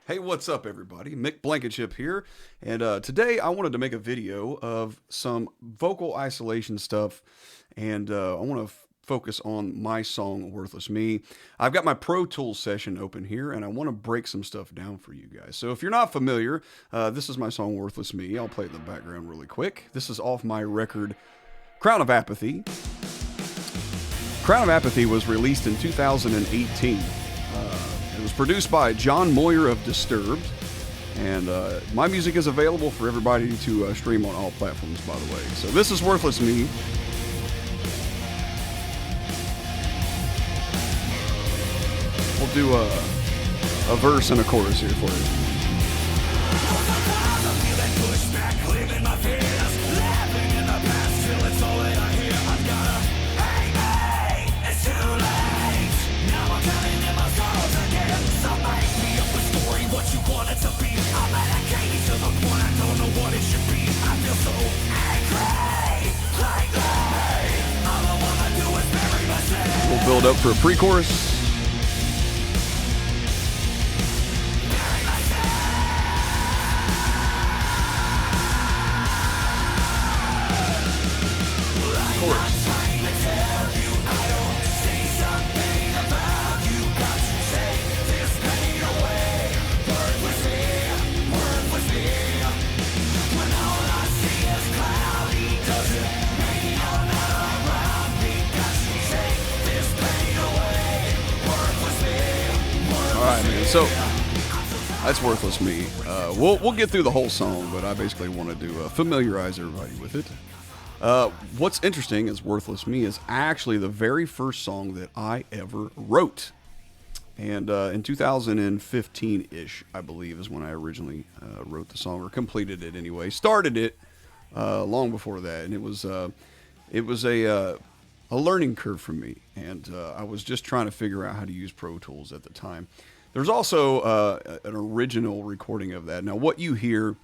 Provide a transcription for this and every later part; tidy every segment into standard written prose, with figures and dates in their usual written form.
Hey, what's up, everybody? Mick Blankenship here, and today I wanted to make a video of some vocal isolation stuff, and I want to focus on my song "Worthless Me." I've got my Pro Tools session open here, and I want to break some stuff down for you guys. So if you're not familiar, this is my song "Worthless Me." I'll play it in the background really quick. This is off my record "Crown of Apathy." "Crown of Apathy" was released in 2018. It was produced by John Moyer of Disturbed, and my music is available for everybody to stream on all platforms, by the way. So this is Worthless Me. We'll do a verse and a chorus here for you. We'll build up for a pre-chorus. Chorus. Alright, man, so that's Worthless Me. We'll get through the whole song, but I basically wanted to familiarize everybody with it. What's interesting is Worthless Me is actually the very first song that I ever wrote. And in 2015-ish, I believe, is when I originally wrote the song, or completed it anyway. Started it long before that, and it was a learning curve for me, and I was just trying to figure out how to use Pro Tools at the time. There's also an original recording of that. Now, what you hear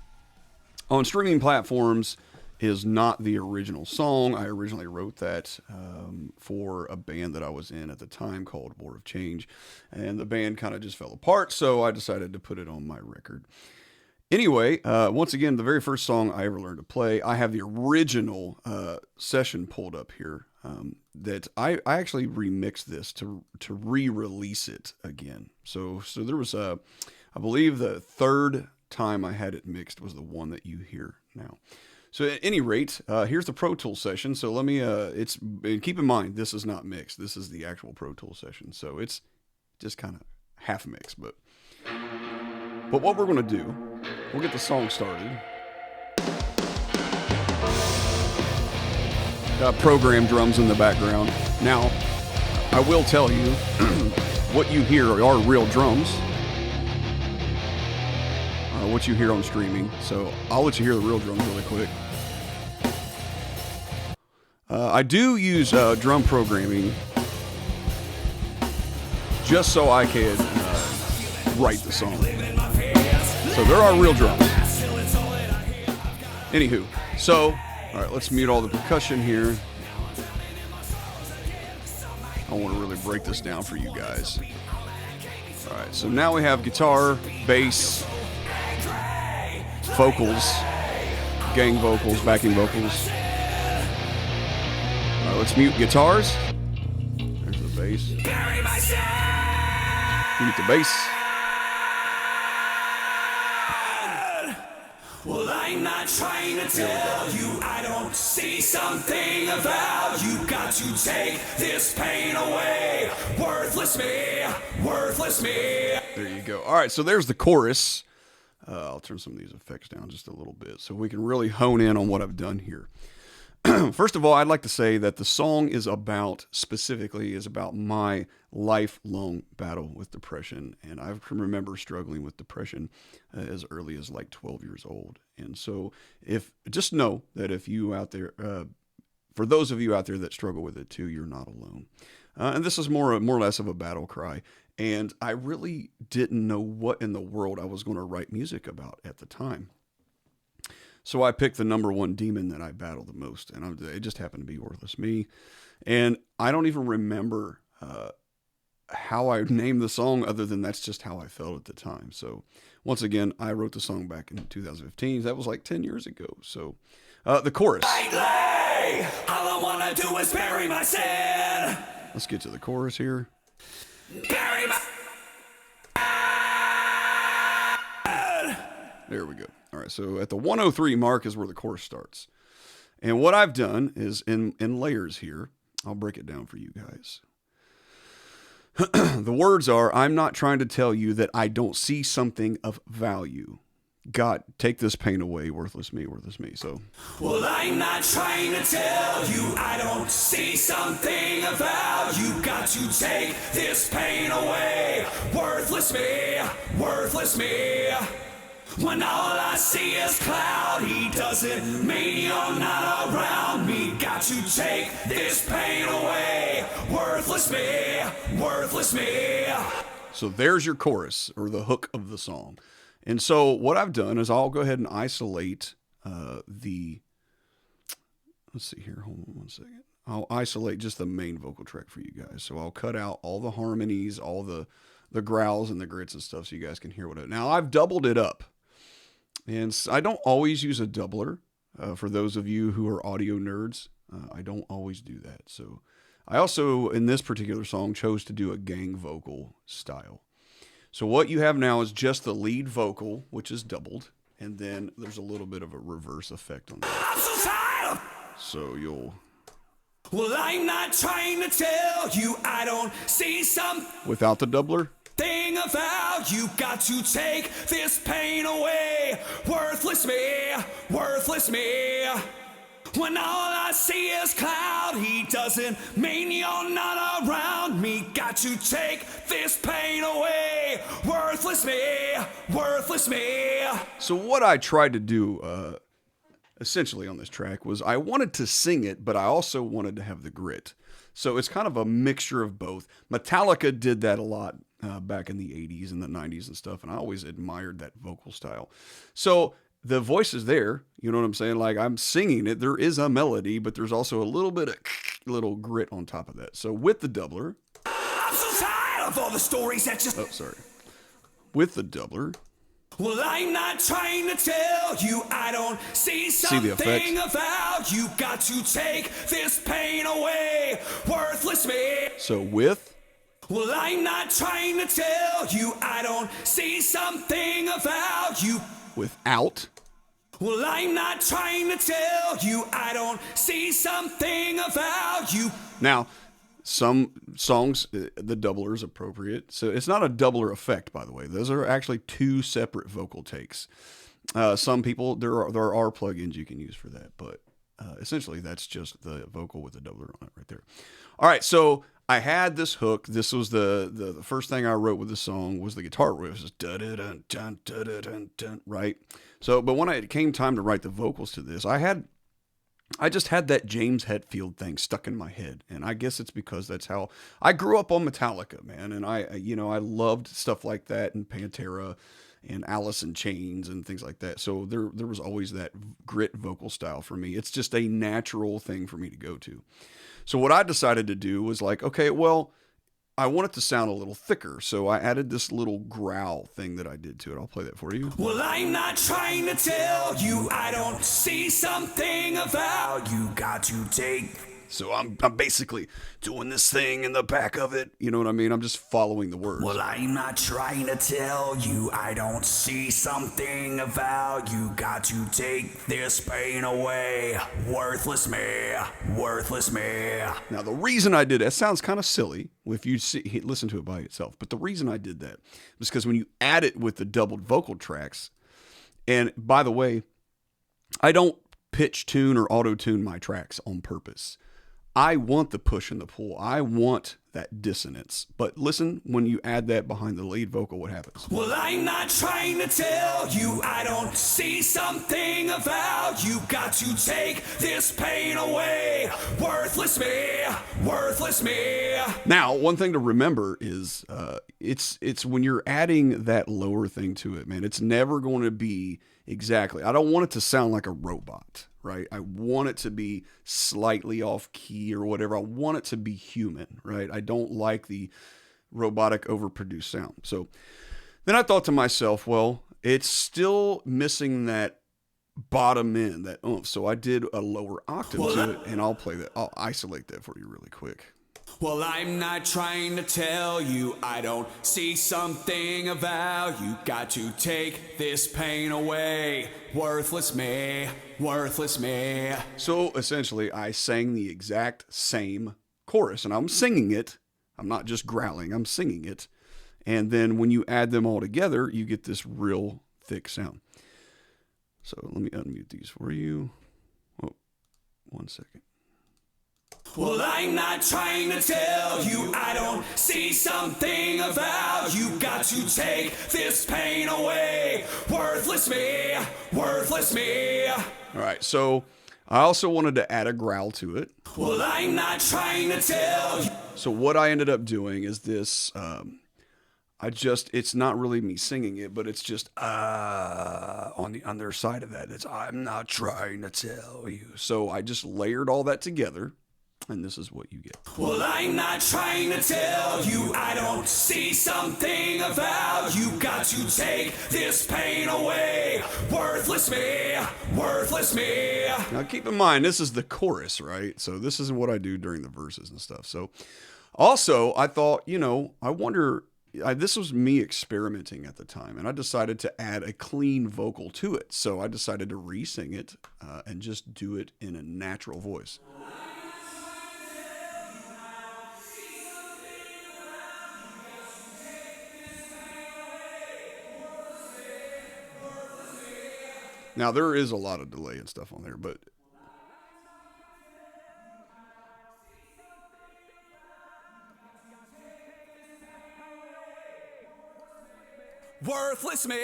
on streaming platforms is not the original song. I originally wrote that for a band that I was in at the time called War of Change, and the band kind of just fell apart, so I decided to put it on my record. Anyway, once again, the very first song I ever learned to play, I have the original session pulled up here. That I actually remixed this to re-release it again. So there was I believe the third time I had it mixed was the one that you hear now. So at any rate, here's the Pro Tools session. So let me keep in mind, this is not mixed. This is the actual Pro Tools session. So it's just kind of half mixed, but what we're going to do, we'll get the song started. Program drums in the background. Now, I will tell you, what you hear are real drums. What you hear on streaming. So I'll let you hear the real drums really quick. I do use drum programming just so I can write the song. So there are real drums. Anywho, so all right, let's mute all the percussion here. I want to really break this down for you guys. All right, so now we have guitar, bass, vocals, gang vocals, backing vocals. All right, let's mute guitars. There's the bass. Mute the bass. Well, I'm not trying to tell you I don't see something about you. Got to take this pain away. Worthless me, worthless me. There you go. All right, so there's the chorus. I'll turn some of these effects down just a little bit so we can really hone in on what I've done here. First of all, I'd like to say that the song is about my lifelong battle with depression. And I can remember struggling with depression as early as like 12 years old. And so just know that if you out there, for those of you out there that struggle with it too, you're not alone. And this is more or less of a battle cry. And I really didn't know what in the world I was going to write music about at the time. So I picked the number one demon that I battle the most, and it just happened to be Worthless Me. And I don't even remember how I named the song other than that's just how I felt at the time. So once again, I wrote the song back in 2015. That was like 10 years ago. So the chorus. Lately, all I wanna do is bury my sin. Let's get to the chorus here. Bury my... There we go. All right, so at the 103 mark is where the chorus starts. And what I've done is in layers here, I'll break it down for you guys. The words are, I'm not trying to tell you that I don't see something of value. God, take this pain away, worthless me, worthless me. So, well, I'm not trying to tell you I don't see something of value. Got to take this pain away, worthless me, worthless me. When all I see is cloudy, doesn't mean you're not around me. Got to take this pain away, worthless me, worthless me. so there's your chorus, or the hook of the song. And so what I've done is I'll go ahead and isolate let's see here, hold on one second. I'll isolate just the main vocal track for you guys. So I'll cut out all the harmonies, all the growls and the grits and stuff so you guys can hear what it. Now I've doubled it up. And I don't always use a doubler. For those of you who are audio nerds, I don't always do that. So I also, in this particular song, chose to do a gang vocal style. So what you have now is just the lead vocal, which is doubled. And then there's a little bit of a reverse effect on that. I'm so tired. So you'll... Well, I'm not trying to tell you I don't see something Without the doubler? of value. Got to take this pain away, worthless me, worthless me. When all I see is cloudy, doesn't mean you're not around me. Got to take this pain away, worthless me, worthless me. So what I tried to do, essentially on this track, was I wanted to sing it, but I also wanted to have the grit. So it's kind of a mixture of both. Metallica did that a lot back in the 80s and the 90s and stuff, and I always admired that vocal style. So the voice is there, you know what I'm saying? Like, I'm singing it, there is a melody, but there's also a little bit of little grit on top of that. So with the doubler... I'm so tired of all the stories that just... Oh, sorry. With the doubler... Well, I'm not trying to tell you I don't see something of value. Got to take this pain away, worthless me. So with... Well, I'm not trying to tell you I don't see something of value. Without... Well, I'm not trying to tell you I don't see something of value. Now, some songs, the doubler is appropriate. So it's not a doubler effect, by the way. Those are actually two separate vocal takes. Some people, there are plugins you can use for that, but essentially that's just the vocal with the doubler on it right there. All right, so I had this hook. This was the first thing I wrote with the song was the guitar riff. It was dun dun dun dun dun, right? So, but when it came time to write the vocals to this, I just had that James Hetfield thing stuck in my head. And I guess it's because that's how I grew up on Metallica, man. And I loved stuff like that and Pantera and Alice in Chains and things like that. So there was always that grit vocal style for me. It's just a natural thing for me to go to. So what I decided to do was like, okay, well, I want it to sound a little thicker. So I added this little growl thing that I did to it. I'll play that for you. Well, I'm not trying to tell you I don't see something of value. Got to take... So I'm basically doing this thing in the back of it. You know what I mean? I'm just following the words. Well, I'm not trying to tell you I don't see something of value. Got to take this pain away. Worthless me, worthless me. Now, the reason I did that sounds kind of silly if you listen to it by itself. But the reason I did that was because when you add it with the doubled vocal tracks, and by the way, I don't pitch tune or auto tune my tracks on purpose. I want the push and the pull. I want that dissonance. But listen, when you add that behind the lead vocal, what happens? Well, I'm not trying to tell you I don't see something of value. Got to take this pain away. Worthless me, worthless me. Now, one thing to remember is it's when you're adding that lower thing to it, man, it's never going to be exactly. I don't want it to sound like a robot. Right? I want it to be slightly off key or whatever. I want it to be human, right? I don't like the robotic, overproduced sound. So then I thought to myself, well, it's still missing that bottom end, that oomph. So I did a lower octave to it, and I'll isolate that for you really quick. Well, I'm not trying to tell you I don't see something of value. Got to take this pain away. Worthless me, worthless me. So essentially, I sang the exact same chorus, and I'm singing it. I'm not just growling, I'm singing it. And then when you add them all together, you get this real thick sound. So let me unmute these for you. Oh, 1 second. Well, I'm not trying to tell you I don't see something of value. Got to take this pain away. Worthless me, worthless me. All right, so I also wanted to add a growl to it. Well, I'm not trying to tell you. So what I ended up doing is this, it's not really me singing it, but it's just, on the other side of that, it's, I'm not trying to tell you. So I just layered all that together, and this is what you get. Well, I'm not trying to tell you I don't see something of value. Got to take this pain away. Worthless me, worthless me. Now keep in mind, this is the chorus, right? So this is what I do during the verses and stuff. So also, I thought, I wonder, this was me experimenting at the time, and I decided to add a clean vocal to it. So I decided to re-sing it and just do it in a natural voice. Now, there is a lot of delay and stuff on there, but... Worthless me.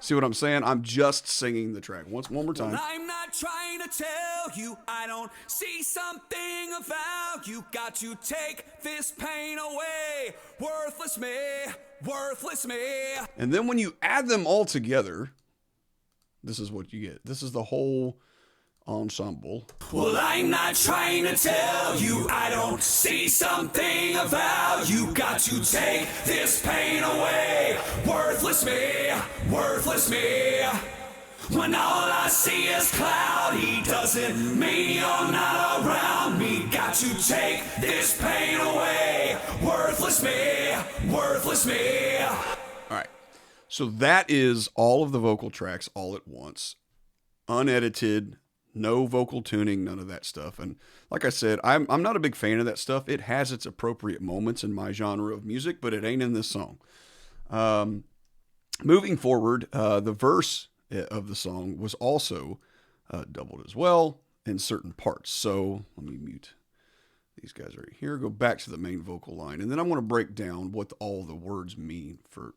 See what I'm saying? I'm just singing the track. One more time. Well, I'm not trying to tell you I don't see something of value. Got to take this pain away. Worthless me, worthless me. And then when you add them all together, this is what you get. This is the whole ensemble. Well, I'm not trying to tell you I don't see something of value. Got to take this pain away. Worthless me, worthless me. When all I see is cloudy, doesn't mean you're not around me. Got to take this pain away. Worthless me, worthless me. All right. So that is all of the vocal tracks all at once. Unedited. No vocal tuning, none of that stuff. And like I said, I'm not a big fan of that stuff. It has its appropriate moments in my genre of music, but it ain't in this song. Moving forward, the verse of the song was also doubled as well in certain parts. So let me mute these guys right here. Go back to the main vocal line, and then I'm going to break down what all the words mean for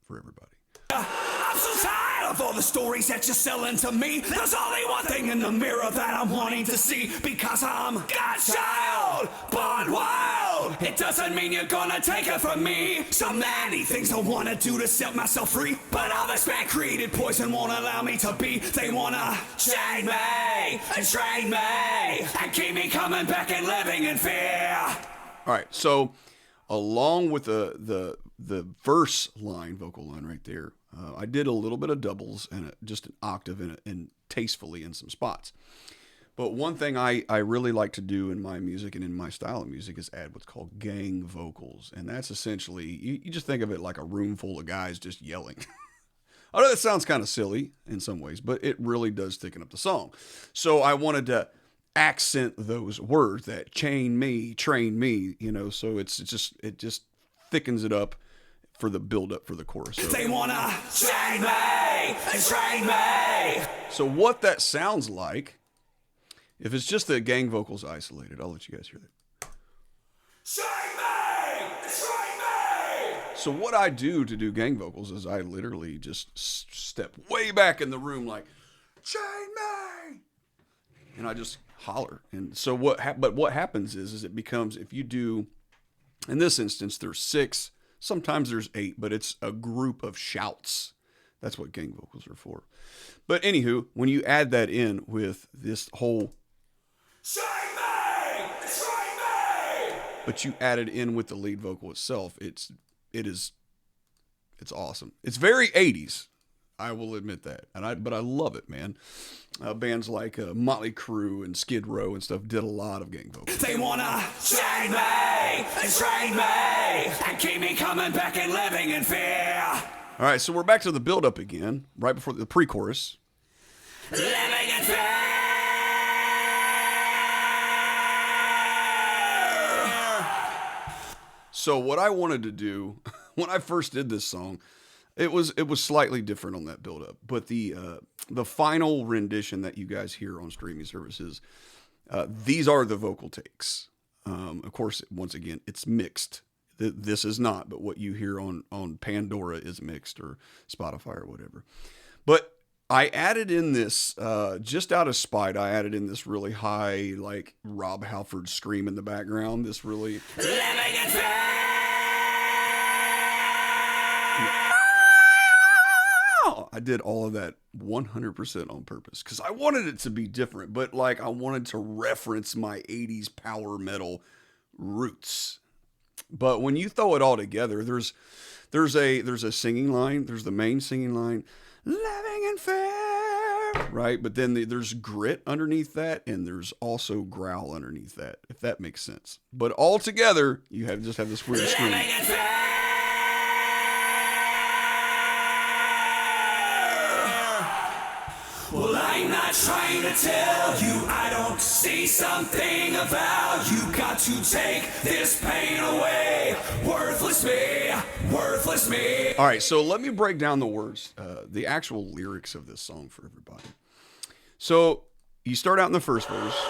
everybody. I'm so tired of all the stories that you're selling to me. There's only one thing in the mirror that I'm wanting to see. Because I'm God's child, born wild. It doesn't mean you're gonna take it from me. So many things I wanna do to set myself free, but all this man created poison won't allow me to be. They wanna chain me and train me and keep me coming back and living in fear. All right, so along with the verse line, vocal line right there, I did a little bit of doubles and just an octave and tastefully in some spots. But one thing I really like to do in my music and in my style of music is add what's called gang vocals. And that's essentially, you just think of it like a room full of guys just yelling. I know that sounds kind of silly in some ways, but it really does thicken up the song. So I wanted to accent those words, that chain me, train me, so it just thickens it up for the build up for the chorus. So, they wanna chain me and train me. So what that sounds like, if it's just the gang vocals isolated, I'll let you guys hear that. Chain me and train me. So what I do to do gang vocals is I literally just step way back in the room like, chain me, and I just holler. And so what happens is it becomes, if you do, in this instance, there's 6, sometimes there's 8, but it's a group of shouts. That's what gang vocals are for. But anywho, when you add that in with this whole chain me, train me, but you add it in with the lead vocal itself. It's awesome. It's very 80s. I will admit that, but I love it, man. Bands like Motley Crue and Skid Row and stuff did a lot of gang vocals. They wanna train me, and keep me coming back and living in fear. All right, so we're back to the build-up again, right before the pre-chorus. Living in fear. So what I wanted to do when I first did this song, it was slightly different on that build-up, but the final rendition that you guys hear on streaming services, these are the vocal takes. Of course, once again, it's mixed. This is not, but what you hear on Pandora is mixed, or Spotify or whatever. But I added in this, just out of spite, I added in this really high, like Rob Halford scream in the background. This really... Living in fear. I did all of that 100% on purpose because I wanted it to be different, but like I wanted to reference my 80s power metal roots. But when you throw it all together, there's a singing line, there's the main singing line, living in fear, right? But then there's grit underneath that, and there's also growl underneath that, if that makes sense. But all together, you just have this weird scream. Well, I'm not trying to tell you I don't see something about you. Got to take this pain away. Worthless me, worthless me. All right, so let me break down the words, the actual lyrics of this song for everybody. So you start out in the first verse.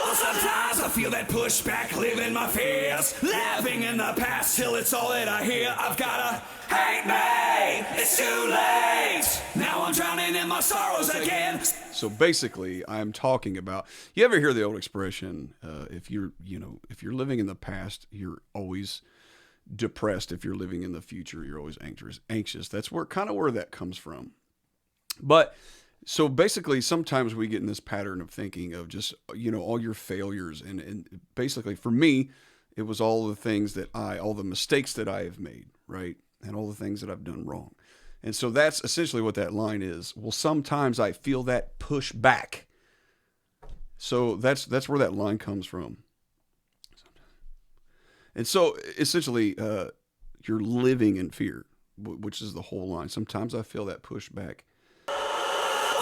Well, sometimes I feel that pushback, living my fears, laughing in the past till it's all that I hear. I've gotta hate me, it's too late. Now I'm drowning in my sorrows again. So basically, I'm talking about, you ever hear the old expression, if you're living in the past, you're always depressed. If you're living in the future, you're always anxious. That's where that comes from. But so basically, sometimes we get in this pattern of thinking of just, all your failures. And basically, for me, it was all the things all the mistakes that I have made, right? And all the things that I've done wrong. And so that's essentially what that line is. Well, sometimes I feel that push back. So that's where that line comes from. And so essentially, you're living in fear, which is the whole line. Sometimes I feel that push back.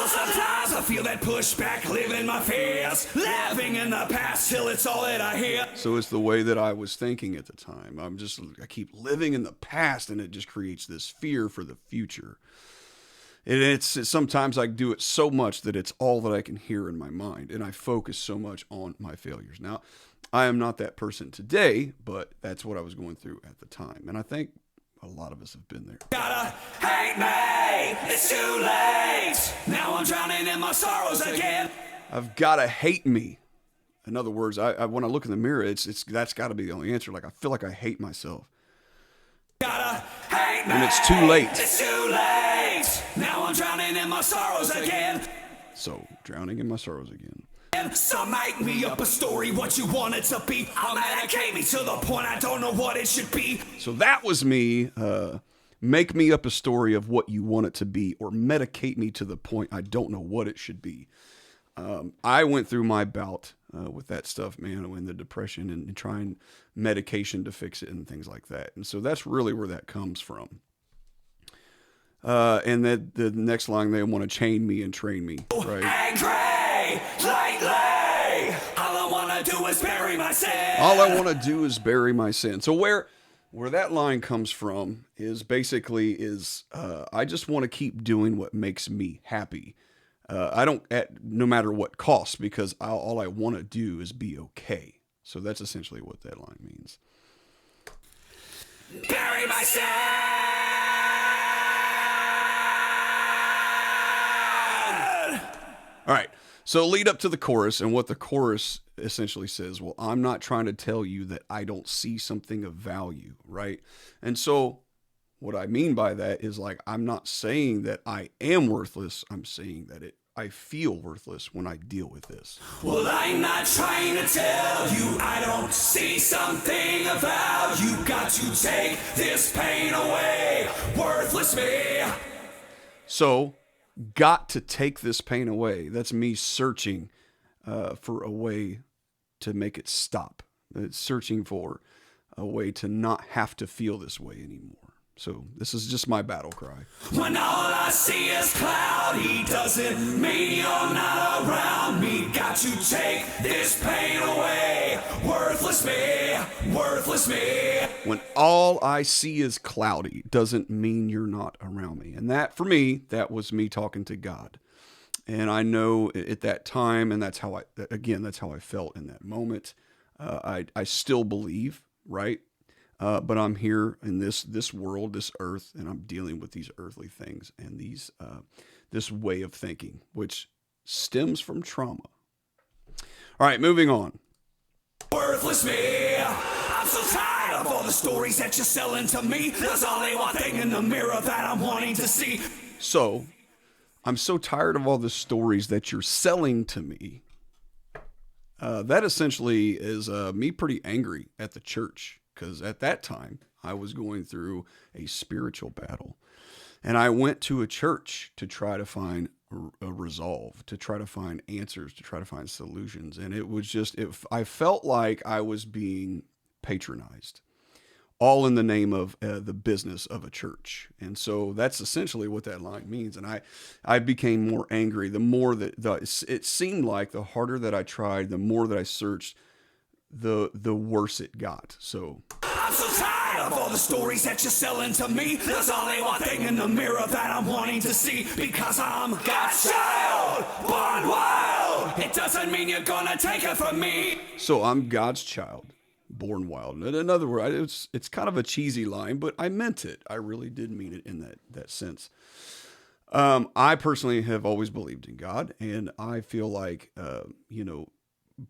Sometimes I feel that pushback, living my fears, laughing in the past till it's all that I hear. So it's the way that I was thinking at the time. I keep living in the past, and it just creates this fear for the future. And it's sometimes I do it so much that it's all that I can hear in my mind, and I focus so much on my failures. Now, I am not that person today, but that's what I was going through at the time. And I think a lot of us have been there. Gotta hate me, it's too late. Now I'm drowning in my sorrows again. I've gotta hate me. In other words, I when I look in the mirror, that's got to be the only answer. Like I feel like I hate myself. Gotta hate me, and it's too late. It's too late. Now I'm drowning in my sorrows again. So drowning in my sorrows again. So make me up a story, what you want it to be. I'll medicate me to the point I don't know what it should be. So that was me. Make me up a story of what you want it to be, or medicate me to the point I don't know what it should be. I went through my bout with that stuff, man, when the depression and trying medication to fix it and things like that. And so that's really where that comes from. And then the next line, they want to chain me and train me, right? Angry, lately, all I want to do is bury my sin. All I want to do is bury my sin. So where that line comes from is basically I just want to keep doing what makes me happy. I don't, no matter what cost, because all I want to do is be okay. So that's essentially what that line means. Bury my sin. All right. So lead up to the chorus, and what the chorus essentially says, well, I'm not trying to tell you that I don't see something of value, right? And so what I mean by that is, like, I'm not saying that I am worthless. I'm saying that I feel worthless when I deal with this. Well, I'm not trying to tell you I don't see something about you. Got to take this pain away. Worthless me. So, got to take this pain away. That's me searching for a way to make it stop. It's searching for a way to not have to feel this way anymore. So this is just my battle cry. When all I see is cloudy, doesn't mean you're not around me. Got to take this pain away. Worthless me, worthless me. When all I see is cloudy doesn't mean you're not around me. And that, for me, that was me talking to God. And I know at that time, and that's how I felt in that moment. I still believe, right? But I'm here in this world, this earth, and I'm dealing with these earthly things and this way of thinking, which stems from trauma. All right, moving on. Worthless me. I'm so tired of all the stories that you're selling to me. There's only one thing in the mirror that I'm wanting to see. So, I'm so tired of all the stories that you're selling to me. That essentially is me pretty angry at the church. Because at that time, I was going through a spiritual battle. And I went to a church to try to find a resolve, to try to find answers, to try to find solutions. And it was just, I felt like I was being patronized, all in the name of the business of a church. And so that's essentially what that line means. And I became more angry. The more that it seemed like the harder that I tried, the more that I searched, the worse it got. So I'm so tired of all the stories that you're selling to me. There's only one thing in the mirror that I'm wanting to see. Because I'm God's child, born wild. It doesn't mean you're gonna take it from me. So I'm God's child, born wild. In other words, it's kind of a cheesy line, but I meant it. I really did mean it in that sense. I personally have always believed in God, and I feel like,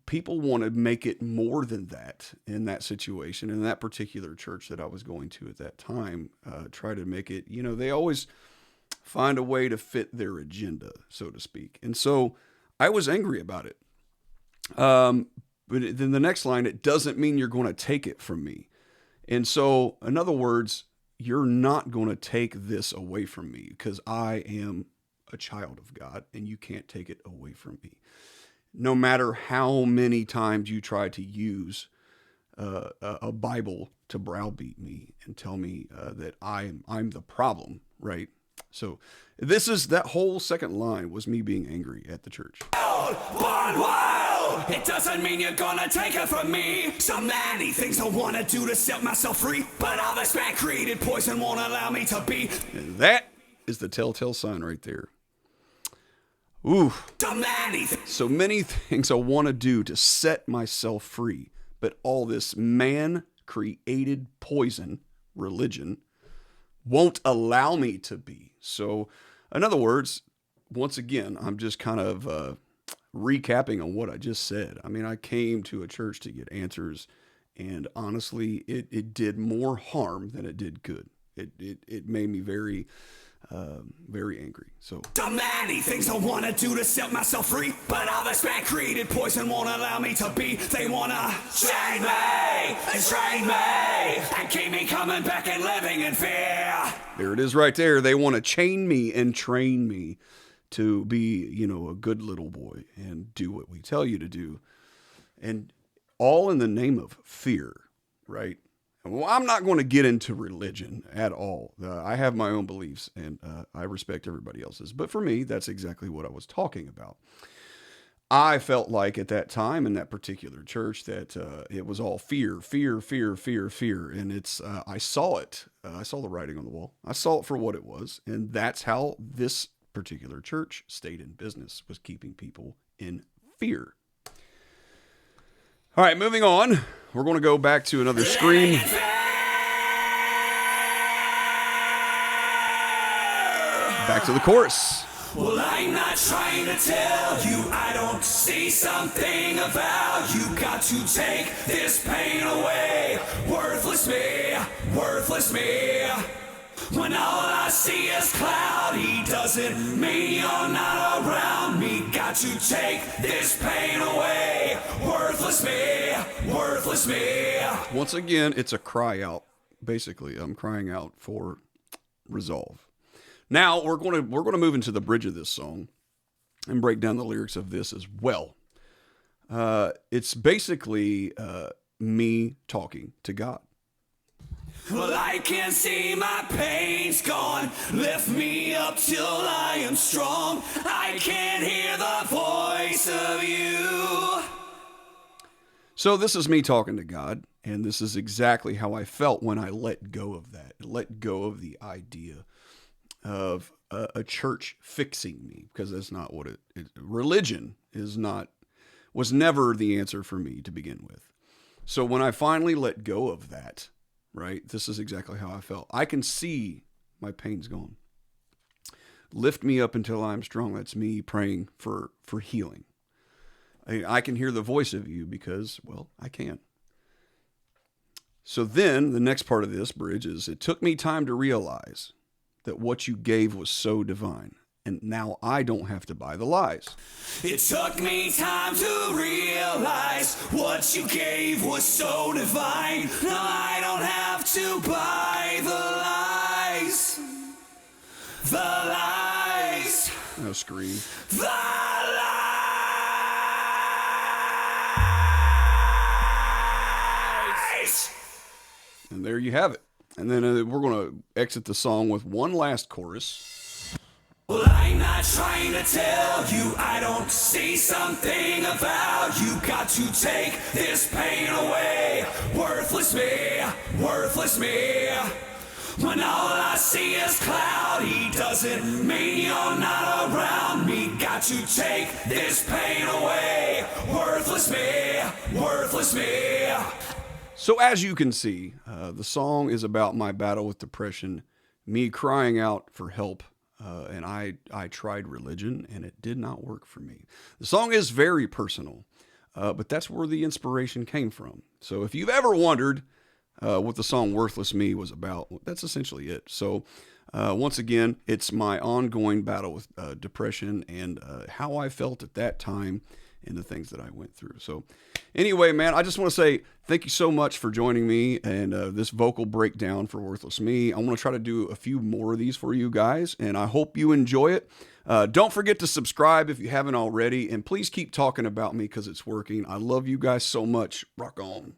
people want to make it more than that in that situation. In that particular church that I was going to at that time, try to make it, they always find a way to fit their agenda, so to speak. And so I was angry about it. But then the next line, it doesn't mean you're going to take it from me. And so, in other words, you're not going to take this away from me because I am a child of God and you can't take it away from me. No matter how many times you try to use a Bible to browbeat me and tell me that I'm the problem, right? So that whole second line was me being angry at the church. Born wild. It doesn't mean you're gonna take it from me. So many things I wanna do to set myself free, but all this man created poison won't allow me to be. And that is the telltale sign right there. Ooh, so many things I want to do to set myself free, but all this man-created poison, religion, won't allow me to be. So, in other words, once again, I'm just kind of recapping on what I just said. I mean, I came to a church to get answers, and honestly, it did more harm than it did good. It made me very angry. So many things I wanna do to set myself free, but all this man created poison won't allow me to be. They wanna chain me and keep me coming back and living in fear. There it is right there. They want to chain me and train me to be, a good little boy and do what we tell you to do. And all in the name of fear, right? Well, I'm not going to get into religion at all. I have my own beliefs, and I respect everybody else's. But for me, that's exactly what I was talking about. I felt like at that time in that particular church that it was all fear. And it's I saw it. I saw the writing on the wall. I saw it for what it was. And that's how this particular church stayed in business, was keeping people in fear. All right, moving on. We're going to go back to another scream. Back to the chorus. Well, I'm not trying to tell you I don't see something about you. Got to take this pain away. Worthless me, worthless me. When all I see is cloudy, doesn't mean you're not around me. got to take this pain away. Worthless me, worthless me. Once again, it's a cry out. Basically, I'm crying out for resolve. Now we're going to move into the bridge of this song and break down the lyrics of this as well. It's basically me talking to God. Well, I can see my pain's gone. Lift me up till I am strong. I can hear the voice of you. So this is me talking to God, and this is exactly how I felt when I let go of that. Let go of the idea of a church fixing me, because that's not what it is. Religion was never the answer for me to begin with. So when I finally let go of that, right, this is exactly how I felt. I can see my pain's gone. Lift me up until I'm strong. That's me praying for healing. I can hear the voice of you because, well, I can. So then the next part of this bridge is, it took me time to realize that what you gave was so divine, and now I don't have to buy the lies. It took me time to realize what you gave was so divine. Now I don't have to buy the lies. The lies. No scream. The lies. And there you have it. And then we're going to exit the song with one last chorus. Well, I'm not trying to tell you I don't see something about you. Got to take this pain away. Worthless me, worthless me. When all I see is cloudy, doesn't mean you're not around me. Got to take this pain away. Worthless me, worthless me. So as you can see, the song is about my battle with depression, me crying out for help, and I tried religion, and it did not work for me. The song is very personal, but that's where the inspiration came from. So if you've ever wondered what the song Worthless Me was about, that's essentially it. So once again, it's my ongoing battle with depression and how I felt at that time and the things that I went through. So anyway, man, I just want to say thank you so much for joining me and this vocal breakdown for Worthless Me. I want to try to do a few more of these for you guys, and I hope you enjoy it. Don't forget to subscribe if you haven't already, and please keep talking about me because it's working. I love you guys so much. Rock on.